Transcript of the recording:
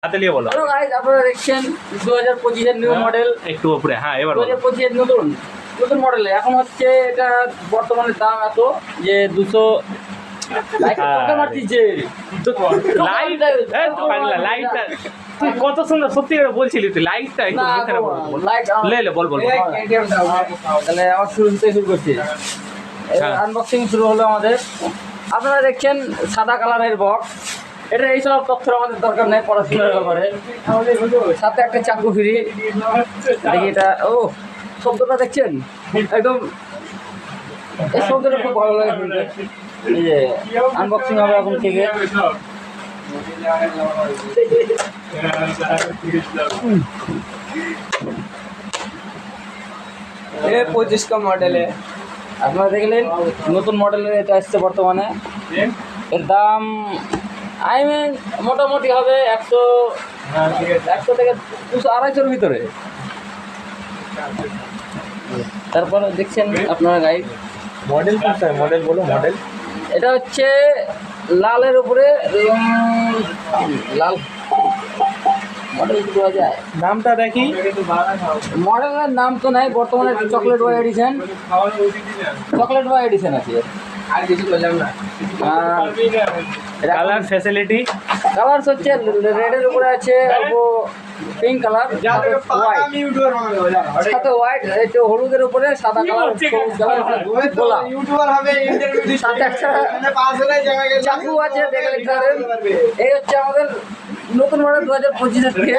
হাতে নিয়ে বলো। হ্যালো গাইস, আপনারা দেখছেন 2025 এর নিউ মডেল। একটু উপরে, হ্যাঁ এবার বলো। 2025 এর নতুন মডেল। এখন হচ্ছে এটা বর্তমানে দাম এত যে 200 লাইট কত মারতিছে। লাইট পাগলা লাইটটা তুই কত সুন্দর সত্যি করে বলছিলি, তুই লাইটটা একটু মুখে না বল। লাইট লে বল বল। তাহলে আমার শুরু করছি। হ্যাঁ। আনবক্সিং শুরু হলো আমাদের। আপনারা দেখছেন সাদা কালারের বক্স। এটা এইসব তথ্যের আমাদের দরকার নেই পড়াশোনার ব্যাপারে। সাথে একটা চাকু ফ্রি। দেখি এটা, ও শব্দটা দেখছেন একদম, এই শব্দটা খুব ভালো লাগে শুনতে। এই যে আনবক্সিং হবে এখন থেকে। 25 का मॉडल है। আপনারা দেখলেন নতুন মডেলের এটা আসছে বর্তমানে। এর দাম মোটামুটি হবে 100 থেকে 200-250-র ভিতরে। তারপর দেখছেন আপনারা গাইড মডেল কোনটা? মডেল বলো মডেল। এটা হচ্ছে লালের উপরে লাল মডেল কি দেওয়া যায়? নামটা দেখি। মডেলের নাম তো নাই বর্তমানে, chocolate boy edition. Chocolate boy edition আছে। আর কিছু বললাম না। কালার ফ্যাসিলিটি কালার হচ্ছে রেডের উপরে আছে পিঙ্ক কালার, সাথে হোয়াইট, একটু হলুদের উপরে সাদা কালার, সবুজ কালার, গোলাপ। ইউটিউবার হবে ইন্টারভিউ সাথে একটা মানে পাস হলে জায়গা চাকু আছে, দেখে লিখতে পারেন। এই হচ্ছে আমাদের নতুন মডেল 2025 থেকে।